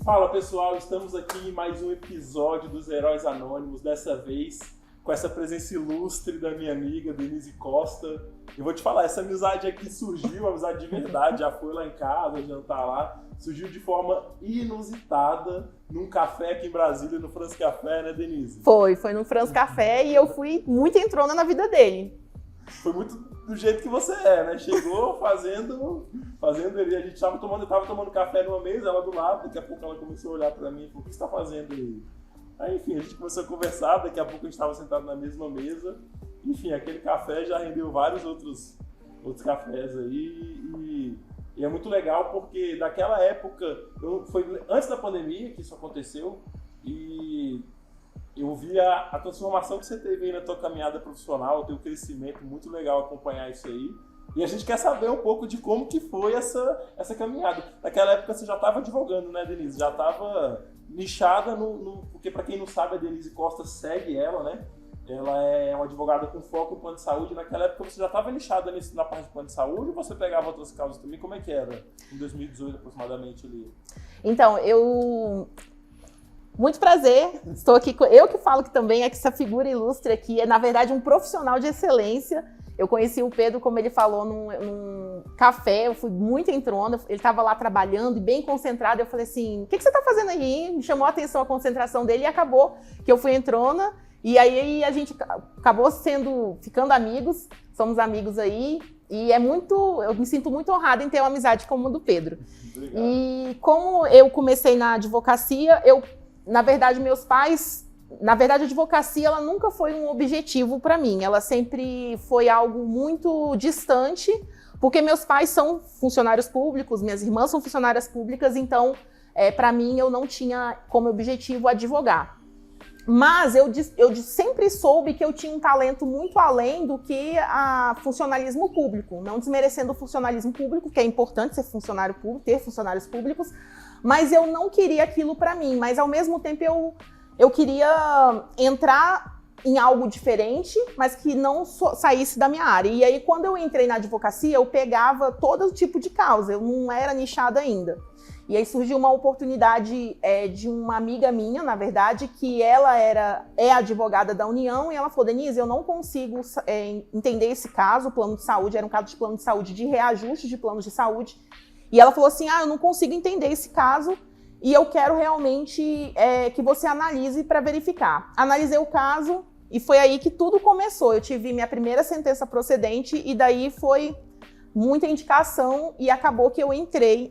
Fala pessoal, estamos aqui em mais um episódio dos Heróis Anônimos, dessa vez com essa presença ilustre da minha amiga Denise Costa. Eu vou te falar, essa amizade aqui surgiu, amizade de verdade, já foi lá em casa, jantar lá, surgiu de forma inusitada num café aqui em Brasília, no France Café, né, Denise? Foi no France Café e eu fui muito entrona na vida dele. Foi muito do jeito que você é, né? Chegou fazendo ele, a gente tava tomando café numa mesa, ela do lado, daqui a pouco ela começou a olhar pra mim e falou, o que você tá fazendo aí? Aí, enfim, a gente começou a conversar, daqui a pouco a gente estava sentado na mesma mesa. Enfim, aquele café já rendeu vários outros cafés aí. E é muito legal porque daquela época, foi antes da pandemia que isso aconteceu, e eu vi a transformação que você teve aí na tua caminhada profissional, o teu crescimento, muito legal acompanhar isso aí. E a gente quer saber um pouco de como que foi essa caminhada. Naquela época você já estava advogando, né, Denise? Já estava nichada porque para quem não sabe, a Denise Costa segue ela, né? Ela é uma advogada com foco em plano de saúde. Naquela época você já estava nichada na parte de plano de saúde ou você pegava outras causas também? Como é que era? Em 2018 aproximadamente ali. Então, muito prazer, estou aqui, eu que falo que também é que essa figura ilustre aqui é na verdade um profissional de excelência. Eu conheci o Pedro, como ele falou, num café, eu fui muito entrona, ele estava lá trabalhando e bem concentrado, eu falei assim, o que você está fazendo aí? Me chamou a atenção a concentração dele e acabou que eu fui entrona, e aí a gente acabou ficando amigos, somos amigos aí, e eu me sinto muito honrada em ter uma amizade como a do Pedro. Obrigado. E como eu comecei na advocacia, na verdade, a advocacia ela nunca foi um objetivo para mim, ela sempre foi algo muito distante, porque meus pais são funcionários públicos, minhas irmãs são funcionárias públicas, então, para mim, eu não tinha como objetivo advogar. Mas eu sempre soube que eu tinha um talento muito além do que a funcionalismo público, não desmerecendo o funcionalismo público, que é importante ser funcionário público, ter funcionários públicos, mas eu não queria aquilo para mim, mas ao mesmo tempo eu queria entrar em algo diferente, mas que não saísse da minha área. E aí, quando eu entrei na advocacia, eu pegava todo tipo de causa, eu não era nichada ainda. E aí surgiu uma oportunidade de uma amiga minha, na verdade, que ela é advogada da União, e ela falou, Denise, eu não consigo entender esse caso, o plano de saúde, era um caso de plano de saúde, de reajuste de planos de saúde, e ela falou assim, eu não consigo entender esse caso, e eu quero realmente que você analise para verificar. Analisei o caso e foi aí que tudo começou. Eu tive minha primeira sentença procedente e daí foi muita indicação e acabou que eu entrei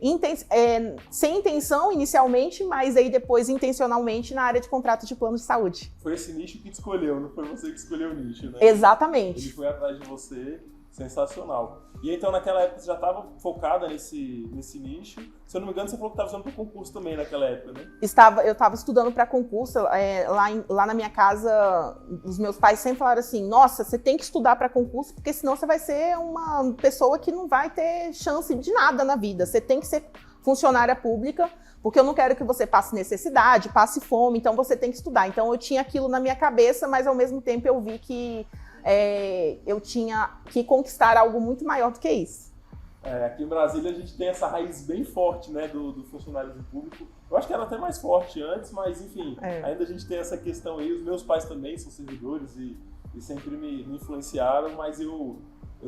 sem intenção inicialmente, mas aí depois intencionalmente na área de contrato de plano de saúde. Foi esse nicho que te escolheu, não foi você que escolheu o nicho, né? Exatamente. Ele foi atrás de você, sensacional. E então naquela época você já estava focada nesse nicho. Se eu não me engano, você falou que estava estudando para concurso também naquela época, né? Eu estava estudando para concurso. Lá na minha casa, os meus pais sempre falaram assim, nossa, você tem que estudar para concurso, porque senão você vai ser uma pessoa que não vai ter chance de nada na vida. Você tem que ser funcionária pública, porque eu não quero que você passe necessidade, passe fome, então você tem que estudar. Então eu tinha aquilo na minha cabeça, mas ao mesmo tempo eu vi que eu tinha que conquistar algo muito maior do que isso. Aqui em Brasília a gente tem essa raiz bem forte, né, do funcionalismo público. Eu acho que era até mais forte antes, mas enfim, ainda a gente tem essa questão aí. Os meus pais também são servidores e sempre me influenciaram, mas eu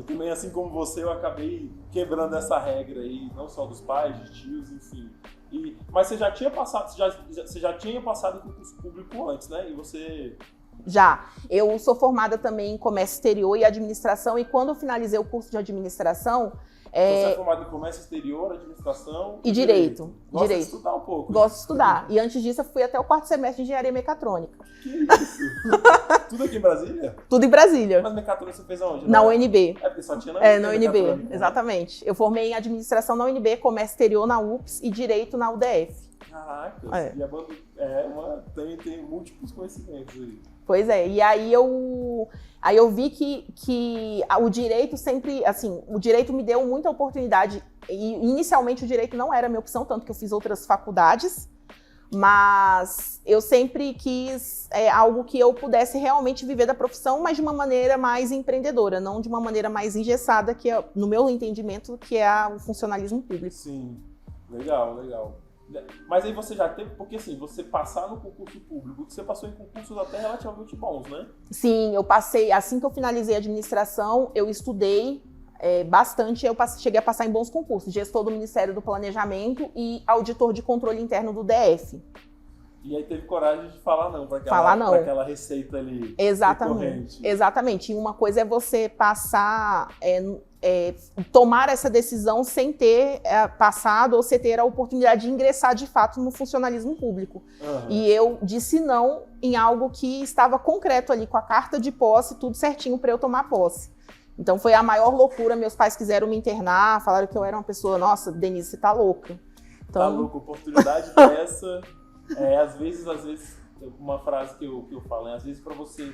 também, assim como você, eu acabei quebrando essa regra aí, não só dos pais, de tios, enfim. Mas você já tinha passado em concurso público antes, né? E você... Já. Eu sou formada também em comércio exterior e administração, e quando eu finalizei o curso de administração... Você é formada em comércio exterior, administração e direito. Gosta de estudar um pouco. Gosto de estudar. E antes disso eu fui até o 4º semestre de engenharia mecatrônica. Que isso? Tudo aqui em Brasília? Tudo em Brasília. Mas mecatrônica você fez aonde? Na UNB. Porque só tinha na UNB. Na UNB, exatamente. Eu formei em administração na UNB, comércio exterior na UPS e direito na UDF. Caraca, tem múltiplos conhecimentos aí. Pois é, e aí eu vi que o direito sempre, assim, o direito me deu muita oportunidade, e inicialmente o direito não era a minha opção, tanto que eu fiz outras faculdades, mas eu sempre quis algo que eu pudesse realmente viver da profissão, mas de uma maneira mais empreendedora, não de uma maneira mais engessada, que é, no meu entendimento, que é o funcionalismo público. Sim, legal, legal. Mas aí você já teve, porque assim, você passar no concurso público, você passou em concursos até relativamente bons, né? Sim, eu passei, assim que eu finalizei a administração, eu estudei bastante, cheguei a passar em bons concursos, gestor do Ministério do Planejamento e auditor de controle interno do DF. E aí teve coragem de falar não para aquela receita ali. Exatamente. Exatamente. E uma coisa é você passar, tomar essa decisão sem ter passado ou sem ter a oportunidade de ingressar de fato no funcionalismo público. Uhum. E eu disse não em algo que estava concreto ali, com a carta de posse, tudo certinho para eu tomar posse. Então foi a maior loucura. Meus pais quiseram me internar, falaram que eu era uma pessoa, nossa, Denise, você tá louca. Então... Tá louca, oportunidade dessa. Às vezes, uma frase que eu falo, às vezes para você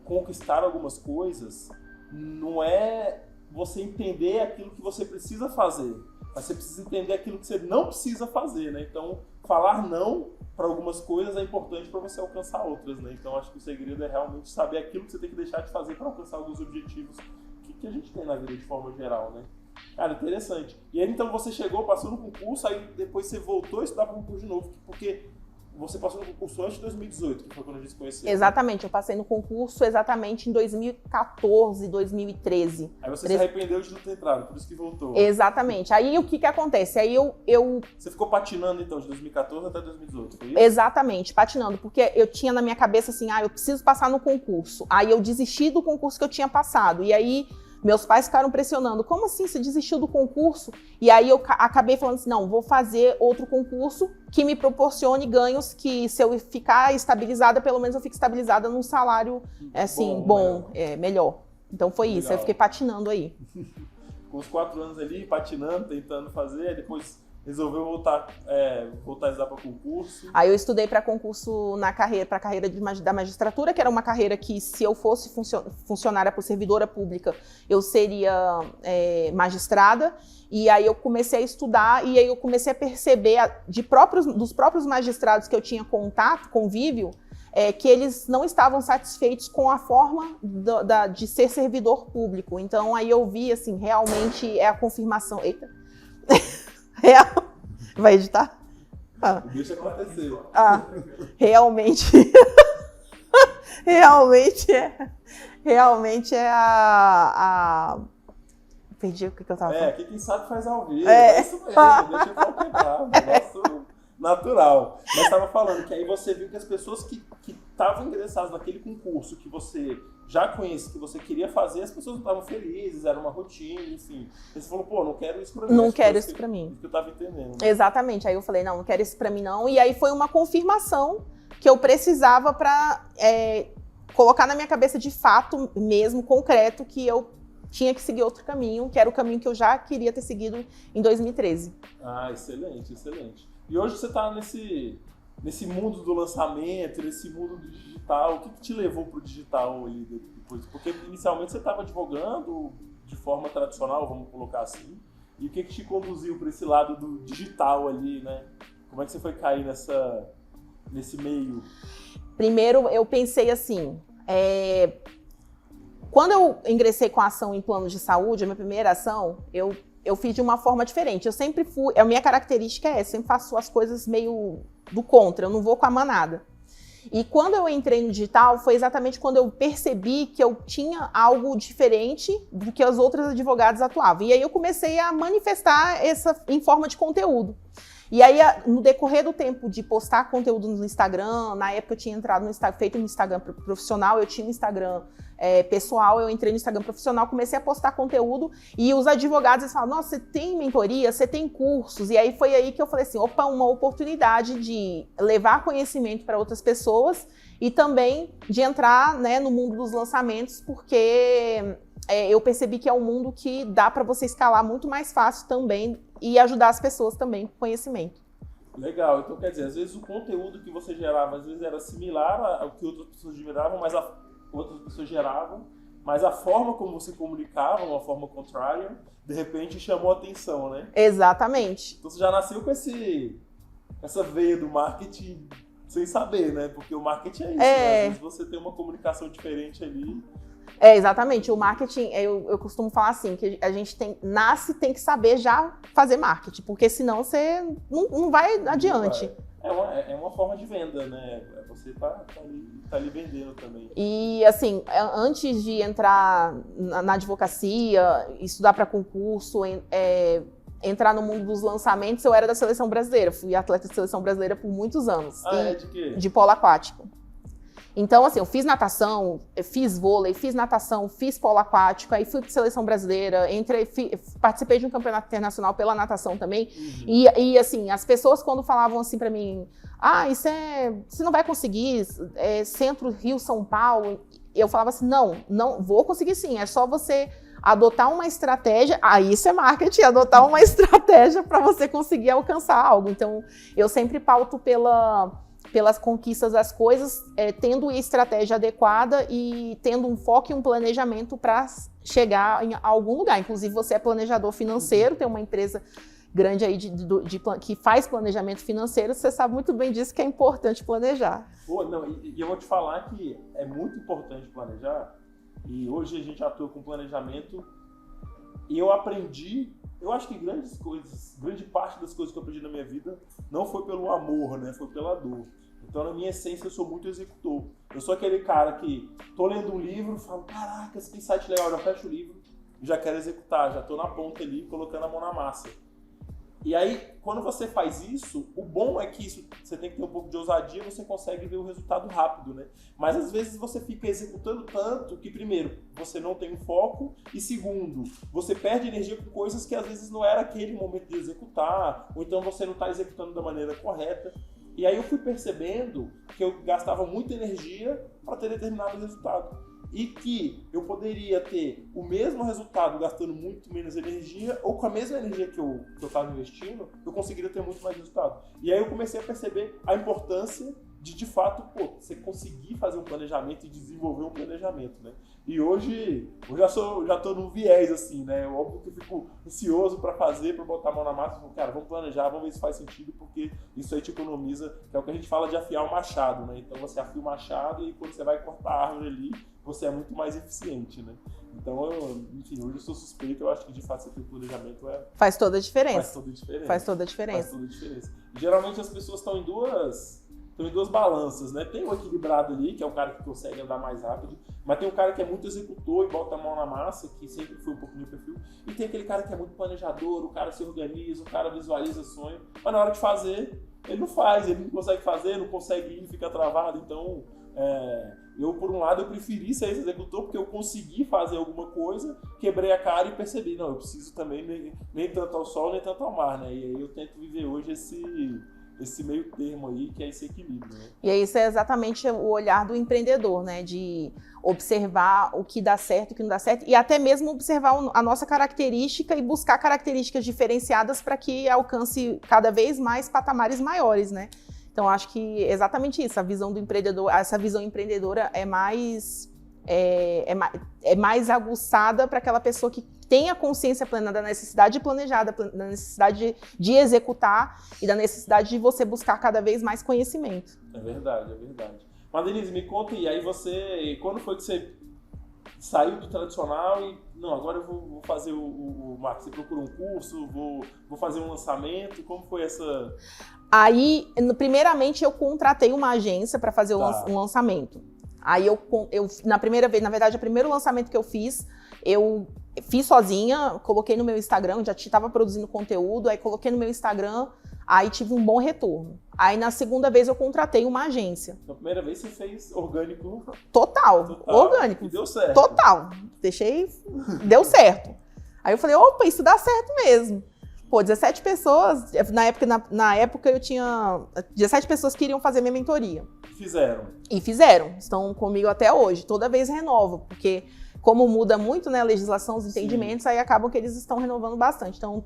conquistar algumas coisas, não é você entender aquilo que você precisa fazer, mas você precisa entender aquilo que você não precisa fazer, né? Então, falar não para algumas coisas é importante para você alcançar outras, né? Então, acho que o segredo é realmente saber aquilo que você tem que deixar de fazer para alcançar alguns objetivos que a gente tem na vida de forma geral, né? Cara, interessante. E aí, então, você chegou, passou no concurso, aí depois você voltou a estudar para o concurso de novo, porque você passou no concurso antes de 2018, que foi quando a gente se conheceu. Exatamente, eu passei no concurso exatamente em 2014, 2013. Aí você se arrependeu de não ter entrado, por isso que voltou. Exatamente. Aí o que acontece? Aí eu... Você ficou patinando então, de 2014 até 2018, foi isso? Exatamente, patinando, porque eu tinha na minha cabeça assim, eu preciso passar no concurso. Aí eu desisti do concurso que eu tinha passado, e aí... Meus pais ficaram pressionando, como assim, você desistiu do concurso? E aí eu acabei falando assim, não, vou fazer outro concurso que me proporcione ganhos que se eu ficar estabilizada, pelo menos eu fico estabilizada num salário, assim, bom, melhor. Então foi isso, eu fiquei patinando aí. Com os 4 anos ali, patinando, tentando fazer, depois resolveu voltar a estudar para concurso. Aí eu estudei para concurso para a carreira da magistratura, que era uma carreira que, se eu fosse funcionária por servidora pública, eu seria magistrada. E aí eu comecei a estudar e aí eu comecei a perceber dos próprios magistrados que eu tinha convívio, que eles não estavam satisfeitos com a forma de ser servidor público. Então aí eu vi, assim, realmente é a confirmação... Eita! Vai editar? Deixa acontecer. Realmente é a... Perdi o que eu tava falando. Aqui quem sabe faz ao vivo. É isso mesmo, deixa eu pau quebrar. Negócio natural. Mas estava falando que aí você viu que as pessoas que estavam interessadas naquele concurso que você já conhece, que você queria fazer, as pessoas não estavam felizes, era uma rotina, enfim. Aí você falou, não quero isso pra mim. Não quero isso pra mim. Isso que eu tava entendendo. Exatamente. Aí eu falei, não quero isso pra mim não. E aí foi uma confirmação que eu precisava pra colocar na minha cabeça de fato mesmo, concreto, que eu tinha que seguir outro caminho, que era o caminho que eu já queria ter seguido em 2013. Excelente, excelente. E hoje você tá nesse mundo do lançamento, nesse mundo do digital. O que te levou pro digital ali depois? Porque inicialmente você estava advogando de forma tradicional, vamos colocar assim. E o que te conduziu para esse lado do digital ali, né? Como é que você foi cair nesse meio? Primeiro, eu pensei assim... Quando eu ingressei com a ação em plano de saúde, a minha primeira ação, eu fiz de uma forma diferente. Eu sempre fui... A minha característica eu sempre faço as coisas meio do contra, eu não vou com a manada. E quando eu entrei no digital, foi exatamente quando eu percebi que eu tinha algo diferente do que as outras advogadas atuavam. E aí eu comecei a manifestar em forma de conteúdo. E aí, no decorrer do tempo de postar conteúdo no Instagram, na época eu tinha entrado feito no Instagram profissional, eu tinha no Instagram pessoal, eu entrei no Instagram profissional, comecei a postar conteúdo e os advogados eles falavam, nossa, você tem mentoria, você tem cursos? E aí foi aí que eu falei assim, opa, uma oportunidade de levar conhecimento para outras pessoas e também de entrar, né, no mundo dos lançamentos, porque eu percebi que é um mundo que dá para você escalar muito mais fácil também e ajudar as pessoas também com conhecimento. Legal, então quer dizer, às vezes o conteúdo que você gerava, às vezes era similar ao que outras pessoas geravam, mas a forma como você comunicava, uma forma contrária, de repente chamou a atenção, né? Exatamente. Então você já nasceu com essa veia do marketing sem saber, né? Porque o marketing é isso, né? Às vezes você tem uma comunicação diferente ali Exatamente. O marketing, eu costumo falar assim, que a gente tem que saber já fazer marketing, porque senão você não vai adiante. É uma forma de venda, né? Você tá ali vendendo também. E, assim, antes de entrar na advocacia, estudar para concurso, entrar no mundo dos lançamentos, eu era da seleção brasileira. Fui atleta de seleção brasileira por muitos anos. De quê? De polo aquático. Então, assim, eu fiz natação, fiz vôlei, fiz natação, fiz polo aquático, aí fui para seleção brasileira, participei de um campeonato internacional pela natação também. E assim, as pessoas quando falavam assim para mim, você não vai conseguir, Centro, Rio, São Paulo, eu falava assim, não, vou conseguir sim, é só você adotar uma estratégia, isso é marketing, adotar uma estratégia para você conseguir alcançar algo. Então, eu sempre pauto pelas conquistas das coisas, tendo a estratégia adequada e tendo um foco e um planejamento para chegar a algum lugar. Inclusive, você é planejador financeiro, tem uma empresa grande aí que faz planejamento financeiro, você sabe muito bem disso, que é importante planejar. E eu vou te falar que é muito importante planejar, e hoje a gente atua com planejamento, e eu acho que grande parte das coisas que eu aprendi na minha vida não foi pelo amor, né? Foi pela dor. Então, na minha essência, eu sou muito executor. Eu sou aquele cara que tô lendo um livro, falo, caraca, esse insight legal, já fecho o livro e já quero executar, já tô na ponta ali, colocando a mão na massa. E aí, quando você faz isso, o bom é que você tem que ter um pouco de ousadia, você consegue ver o resultado rápido, né? Mas às vezes você fica executando tanto que, primeiro, você não tem um foco e, segundo, você perde energia com coisas que às vezes não era aquele momento de executar, ou então você não está executando da maneira correta. E aí eu fui percebendo que eu gastava muita energia para ter determinado resultado. E que eu poderia ter o mesmo resultado gastando muito menos energia, ou com a mesma energia que eu estava investindo, eu conseguiria ter muito mais resultado. E aí eu comecei a perceber a importância de fato, você conseguir fazer um planejamento e desenvolver um planejamento, né? E hoje eu já tô num viés, assim, né? Óbvio que eu fico ansioso para fazer, para botar a mão na massa, cara, vamos planejar, vamos ver se faz sentido, porque isso aí te economiza, que é o que a gente fala de afiar o machado, né? Então você afia o machado e quando você vai cortar a árvore ali, você é muito mais eficiente, né? Então, enfim, hoje eu sou suspeito, eu acho que de fato você ter um planejamento faz toda a diferença. Faz toda a diferença. Geralmente as pessoas estão em duas balanças, né? Tem o equilibrado ali, que é o cara que consegue andar mais rápido, mas tem um cara que é muito executor e bota a mão na massa, que sempre foi um pouco meu perfil, e tem aquele cara que é muito planejador, o cara se organiza, o cara visualiza sonho, mas na hora de fazer, ele não faz, ele não consegue fazer, não consegue ir, fica travado. Então, eu, por um lado, eu preferi ser esse executor porque eu consegui fazer alguma coisa, quebrei a cara e percebi, não, eu preciso também nem tanto ao sol, nem tanto ao mar, né? E aí eu tento viver hoje esse meio termo aí, que é esse equilíbrio, né? E isso é exatamente o olhar do empreendedor, né? De observar o que dá certo, o que não dá certo, e até mesmo observar a nossa característica e buscar características diferenciadas para que alcance cada vez mais patamares maiores, né? Então, acho que é exatamente isso, a visão do empreendedor, essa visão empreendedora é mais aguçada para aquela pessoa que tem a consciência plena da necessidade de planejar, da necessidade de executar e da necessidade de você buscar cada vez mais conhecimento. É verdade. Mas, Denise, me conta, e aí quando foi que você saiu do tradicional e, não, agora eu vou fazer o marketing? Você procurou um curso, vou fazer um lançamento, como foi essa... Aí, primeiramente, eu contratei uma agência para fazer um lançamento. Aí eu, na primeira vez, na verdade, o primeiro lançamento que eu fiz sozinha, coloquei no meu Instagram, já estava produzindo conteúdo, aí coloquei no meu Instagram, aí tive um bom retorno. Aí na segunda vez eu contratei uma agência. Na primeira vez você fez orgânico? Total. Orgânico. E deu certo. Total. Deu certo. Aí eu falei, opa, isso dá certo mesmo. 17 pessoas, na época eu tinha 17 pessoas que queriam fazer minha mentoria. Fizeram. Estão comigo até hoje. Toda vez renovo, porque como muda muito, né, a legislação, os entendimentos, Sim. Aí acabam que eles estão renovando bastante. Então,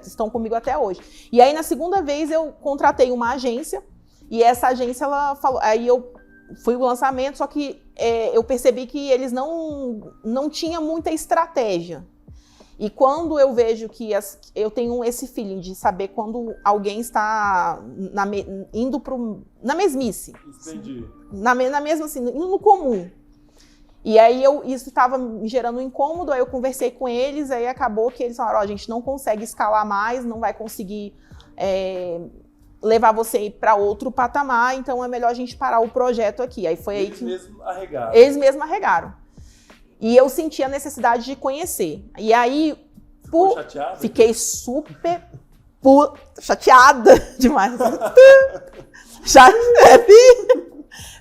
estão comigo até hoje. E aí, na segunda vez, eu contratei uma agência, e essa agência, ela falou... Aí eu fui o lançamento, só que eu percebi que eles não tinham muita estratégia. E quando eu vejo que eu tenho esse feeling de saber quando alguém está indo na mesmice. Entendi. Na mesma, assim, indo no comum. E aí isso estava me gerando um incômodo, aí eu conversei com eles, aí acabou que eles falaram, a gente não consegue escalar mais, não vai conseguir levar você para outro patamar, então é melhor a gente parar o projeto aqui. Aí foi eles mesmos arregaram. Eles mesmos arregaram. E eu senti a necessidade de conhecer. E aí, Ficou chateada? Fiquei super chateada demais.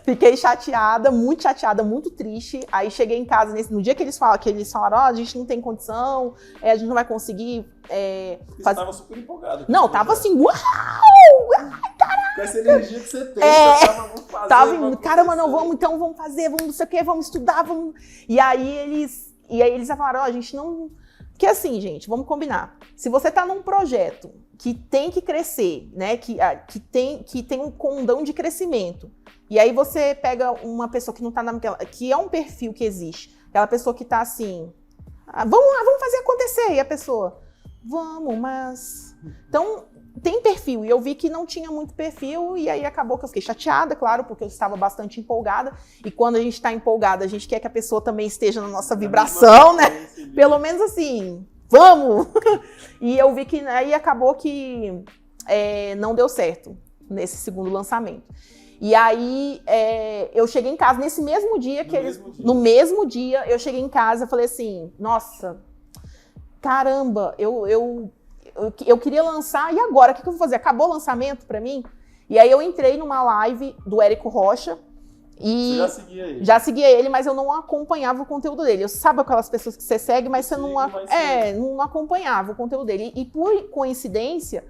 Fiquei chateada, muito triste. Aí cheguei em casa, no dia que eles falaram, a gente não tem condição, a gente não vai conseguir Você estava super empolgada. Não, tava assim, uau! Com essa energia que você tem, você vamos fazer. Caramba, não, vamos fazer, vamos não sei o quê, vamos estudar, vamos... E aí eles falaram, a gente não... Porque assim, gente, vamos combinar. Se você tá num projeto que tem que crescer, né, que tem um condão de crescimento, e aí você pega uma pessoa que não tá naquela, que é um perfil que existe, aquela pessoa que tá assim, vamos lá, vamos fazer acontecer, e a pessoa, vamos, mas... Então, tem perfil, e eu vi que não tinha muito perfil, e aí acabou que eu fiquei chateada, claro, porque eu estava bastante empolgada, e quando a gente está empolgada, a gente quer que a pessoa também esteja na nossa vibração, né? Pelo menos assim, vamos! E eu vi que aí acabou que não deu certo nesse segundo lançamento. E aí eu cheguei em casa nesse mesmo dia que no mesmo dia eu cheguei em casa e falei assim, nossa, caramba, eu queria lançar, e agora? O que eu vou fazer? Acabou o lançamento pra mim? E aí eu entrei numa live do Érico Rocha. E você já seguia ele? Já seguia ele, mas eu não acompanhava o conteúdo dele. Eu sabe aquelas pessoas que você segue, mas você não acompanhava o conteúdo dele. E por coincidência,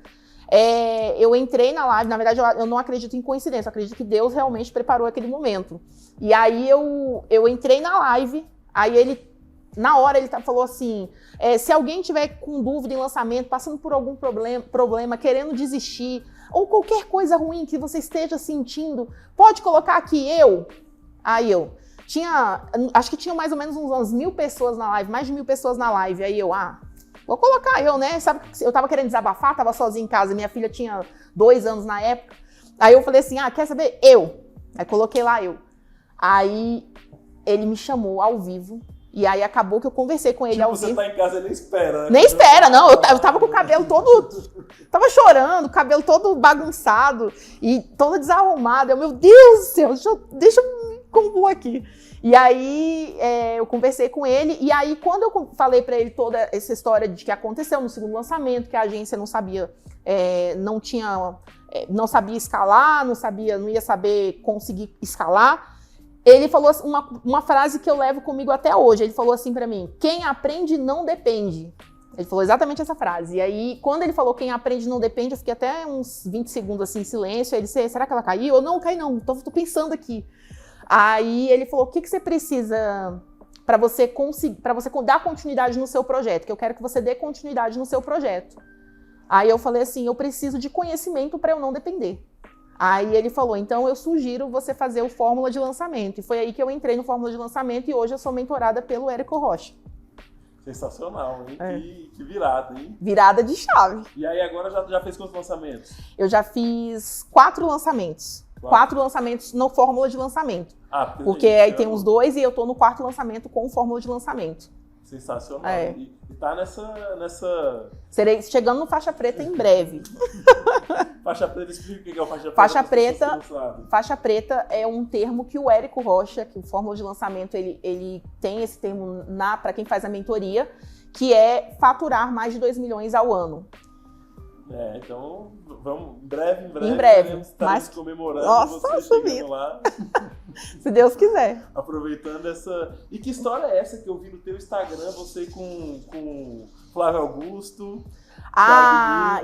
eu entrei na live. Na verdade, eu não acredito em coincidência, eu acredito que Deus realmente preparou aquele momento. E aí eu entrei na live, aí ele... Na hora ele falou assim, se alguém tiver com dúvida em lançamento, passando por algum problema, querendo desistir, ou qualquer coisa ruim que você esteja sentindo, pode colocar aqui eu. Aí acho que tinha mais ou menos umas 1.000 pessoas na live, mais de 1.000 pessoas na live. Aí vou colocar eu, né? Sabe, eu tava querendo desabafar, tava sozinha em casa, minha filha tinha 2 anos na época. Aí eu falei assim, quer saber? Eu. Aí coloquei lá eu. Aí ele me chamou ao vivo. E aí acabou que eu conversei com ele ao vivo. Você tá em casa e nem espera, né? Nem espera, não. Eu tava com o cabelo todo... Tava chorando, o cabelo todo bagunçado e todo desarrumado. Meu Deus do céu, deixa eu me compor aqui. E aí eu conversei com ele. E aí quando eu falei pra ele toda essa história de que aconteceu no segundo lançamento, que a agência não sabia, não sabia escalar, não ia saber conseguir escalar, ele falou uma frase que eu levo comigo até hoje. Ele falou assim pra mim, quem aprende não depende. Ele falou exatamente essa frase. E aí, quando ele falou quem aprende não depende, eu fiquei até uns 20 segundos assim em silêncio. Aí ele disse, será que ela caiu? Eu não caí não, tô pensando aqui. Aí ele falou, o que você precisa para você conseguir, para você dar continuidade no seu projeto? Que eu quero que você dê continuidade no seu projeto. Aí eu falei assim, eu preciso de conhecimento para eu não depender. Aí ele falou, então eu sugiro você fazer o Fórmula de Lançamento. E foi aí que eu entrei no Fórmula de Lançamento e hoje eu sou mentorada pelo Érico Rocha. Sensacional, hein? Que virada, hein? Virada de chave. E aí agora já fez quantos lançamentos? Eu já fiz 4 lançamentos. 4 lançamentos no Fórmula de Lançamento. Porque aí tem uns 2 e eu tô no 4º lançamento com Fórmula de Lançamento. Sensacional. E tá nessa... Serei chegando no faixa preta em breve. Faixa preta, explica o que é o faixa preta. Faixa preta é um termo que o Érico Rocha, que o Fórmula de Lançamento, ele tem esse termo para quem faz a mentoria, que é faturar mais de 2 milhões ao ano. Então, vamos, em breve. Mas comemorando você chegando lá. Se Deus quiser. Aproveitando essa... E que história é essa que eu vi no teu Instagram, você com Flávio Augusto?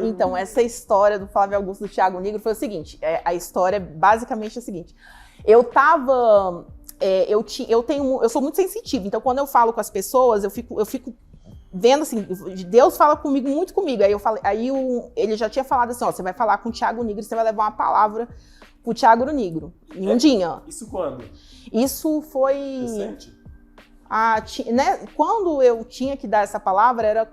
Então, essa história do Flávio Augusto do Thiago Nigro foi o seguinte, a história basicamente é a seguinte, eu sou muito sensitiva, então quando eu falo com as pessoas, eu fico vendo assim, Deus fala muito comigo, ele já tinha falado assim, você vai falar com o Thiago Nigro, você vai levar uma palavra pro Thiago Nigro, em um dia. Isso quando? Isso foi... Recente? Quando eu tinha que dar essa palavra, era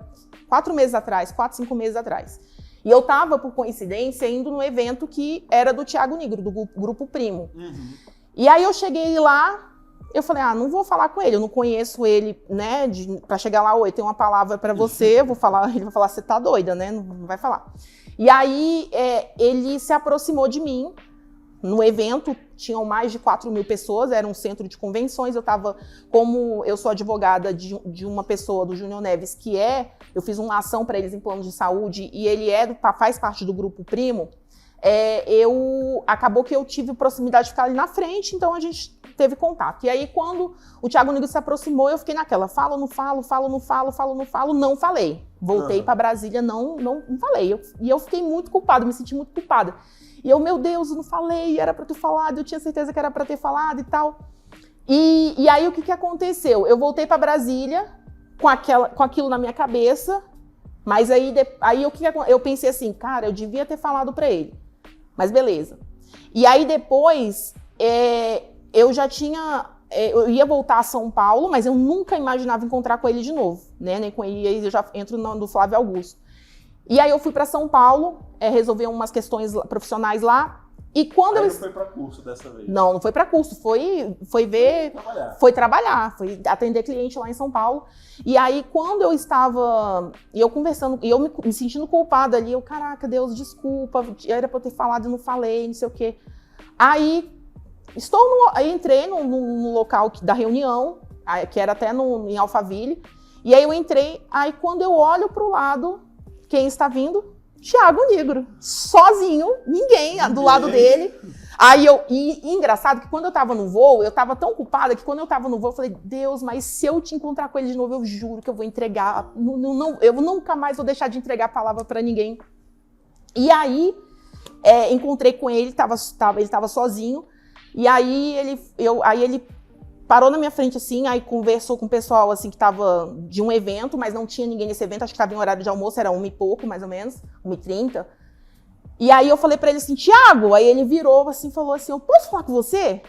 4 meses atrás, 4, 5 meses atrás. E eu tava, por coincidência, indo num evento que era do Thiago Nigro, do Grupo Primo. Uhum. E aí eu cheguei lá, Eu falei, não vou falar com ele, eu não conheço ele, né, pra chegar lá, oi, tem uma palavra pra você, eu vou falar, ele vai falar, você tá doida, né, não vai falar. E aí, ele se aproximou de mim, no evento, tinham mais de 4.000 pessoas, era um centro de convenções, como eu sou advogada de uma pessoa, do Júnior Neves, eu fiz uma ação para eles em plano de saúde, e ele faz parte do Grupo Primo, acabou que eu tive proximidade de ficar ali na frente, então a gente teve contato. E aí, quando o Thiago Nigro se aproximou, eu fiquei naquela, falo, não falei. Voltei para Brasília, não falei. E eu fiquei muito culpada, me senti muito culpada. E eu, meu Deus, eu não falei, era para ter falado, eu tinha certeza que era para ter falado e tal. E aí, o que aconteceu? Eu voltei para Brasília com aquilo na minha cabeça, mas aí eu pensei assim, cara, eu devia ter falado para ele. Mas beleza. E aí, depois, eu ia voltar a São Paulo, mas eu nunca imaginava encontrar com ele de novo, né? Nem com ele, e aí eu já entro no Flávio Augusto. E aí eu fui para São Paulo, resolver umas questões profissionais lá. E quando não foi para curso dessa vez? Não foi para curso, foi trabalhar, foi atender cliente lá em São Paulo. E aí quando eu estava, e eu conversando, e eu me sentindo culpada ali, caraca, Deus, desculpa, era para eu ter falado e não falei, não sei o quê. Aí entrei no local da reunião, que era até em Alphaville, e aí eu entrei, aí quando eu olho pro lado, quem está vindo? Thiago Nigro, sozinho, ninguém do lado dele. Aí e engraçado que quando eu tava no voo, eu tava tão culpada que quando eu tava no voo, eu falei, Deus, mas se eu te encontrar com ele de novo, eu juro que eu vou entregar, eu nunca mais vou deixar de entregar a palavra para ninguém. E aí, encontrei com ele, ele tava sozinho, e aí ele parou na minha frente assim, aí conversou com o pessoal assim que tava de um evento, mas não tinha ninguém nesse evento, acho que tava em horário de almoço, era 1 e pouco, mais ou menos, 1h30. E aí eu falei pra ele assim, Thiago, aí ele virou assim, falou assim, eu posso falar com você?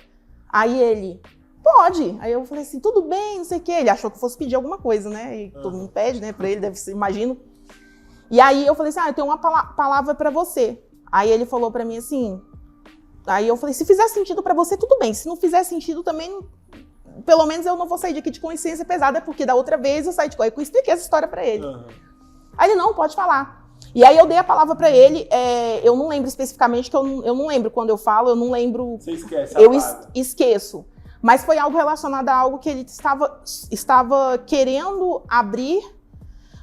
Aí ele, pode. Aí eu falei assim, tudo bem, não sei o quê. Ele achou que eu fosse pedir alguma coisa, né? E todo mundo pede, né? Pra ele, deve ser, imagino. E aí eu falei assim, eu tenho uma palavra pra você. Aí ele falou pra mim assim, aí eu falei, se fizer sentido pra você, tudo bem. Se não fizer sentido também, pelo menos eu não vou sair daqui de consciência pesada, porque da outra vez eu saí de... Eu expliquei essa história pra ele. Aí ele, não, pode falar. E aí eu dei a palavra pra ele, eu não lembro especificamente, que eu não lembro quando eu falo, eu não lembro... Você esquece. Eu esqueço. Mas foi algo relacionado a algo que ele estava querendo abrir,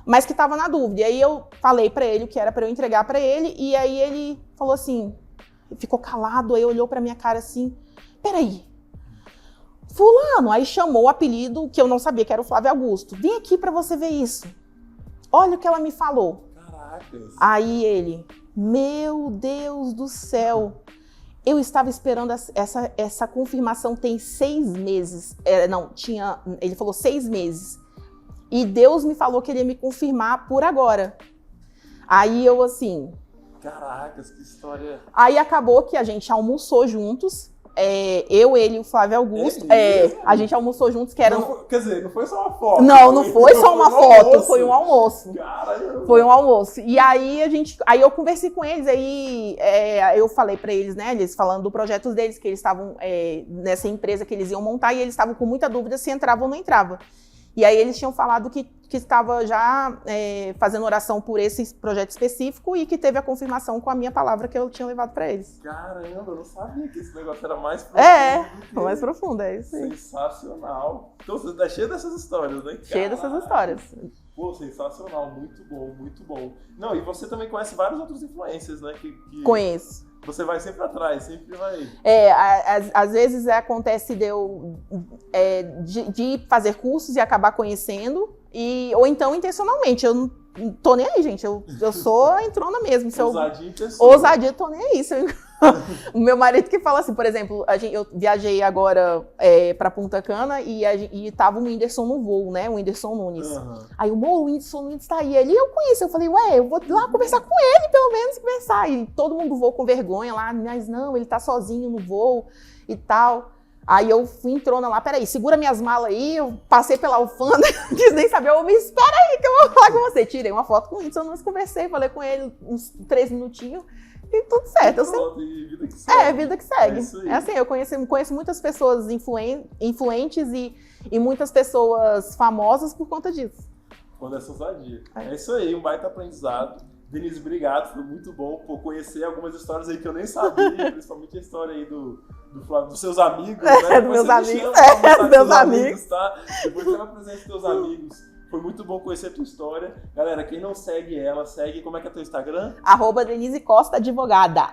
mas que estava na dúvida. E aí eu falei pra ele o que era pra eu entregar pra ele, e aí ele falou assim, ficou calado, aí olhou pra minha cara assim, peraí, fulano, aí chamou o apelido que eu não sabia que era o Flávio Augusto. Vem aqui pra você ver isso. Olha o que ela me falou. Caracas. Aí ele, meu Deus do céu, eu estava esperando essa confirmação tem 6 meses. Ele falou 6 meses. E Deus me falou que ele ia me confirmar por agora. Aí eu assim... Caracas, que história... Aí acabou que a gente almoçou juntos. Eu, ele e o Flávio Augusto. A gente almoçou juntos, que era... Quer dizer, não foi só uma foto. Não foi só uma foto, foi um almoço. Caramba. Foi um almoço. E aí eu conversei com eles, aí eu falei pra eles, né, eles falando do projeto deles, que eles estavam nessa empresa que eles iam montar, e eles estavam com muita dúvida se entrava ou não entrava. E aí eles tinham falado que estava já fazendo oração por esse projeto específico e que teve a confirmação com a minha palavra que eu tinha levado para eles. Caramba, eu não sabia que esse negócio era mais profundo. Mais profundo, é isso aí. Sensacional. Então você tá cheio dessas histórias, né? Cheio dessas histórias. Pô, sensacional, muito bom, muito bom. Não, e você também conhece vários outros influencers, né? Que Conheço. Você vai sempre atrás, sempre vai... Às vezes acontece de eu de fazer cursos e acabar conhecendo, ou então intencionalmente. Eu não tô nem aí, gente. Eu sou entrona mesmo. Ousadia em pessoa. Ousadia, tô nem aí. O meu marido que fala assim, por exemplo, eu viajei agora pra Punta Cana e tava o Whindersson no voo, né? O Whindersson Nunes. Aí o Whindersson Nunes tá aí. Eu conheço. Eu falei, eu vou lá conversar com ele, pelo menos conversar. E todo mundo voou com vergonha lá, mas não, ele tá sozinho no voo e tal. Aí eu fui entrona lá, peraí, segura minhas malas aí, eu passei pela alfândega, quis nem saber, me espera aí que eu vou falar com você. Tirei uma foto com o Whindersson Nunes, conversei, falei com ele uns 3 minutinhos. e tudo certo. Eu sempre... Pronto, e vida que segue. vida que segue. É isso aí. É assim, eu conheço muitas pessoas influentes e muitas pessoas famosas por conta disso. Quando é ousadia. É isso aí, um baita aprendizado. Denise, obrigado, foi muito bom por conhecer algumas histórias aí que eu nem sabia, principalmente a história aí do Flávio, dos seus amigos, né? Dos meus amigos, dos meus amigos. Tá? Depois você vai apresentar os teus amigos. Foi muito bom conhecer a tua história. Galera, quem não segue ela, segue. Como é que é teu Instagram? @Denise Costa Advogada.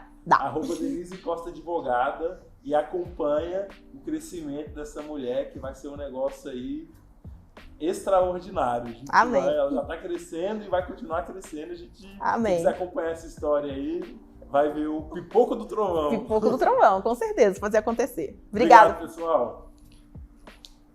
@Denise Costa Advogada. E acompanha o crescimento dessa mulher, que vai ser um negócio aí extraordinário. Amém. Ela já está crescendo e vai continuar crescendo. A gente, Amém. se quiser acompanhar essa história aí, vai ver o pipoco do trovão. Pipoco do trovão, com certeza, fazer acontecer. Obrigada. Obrigado, pessoal.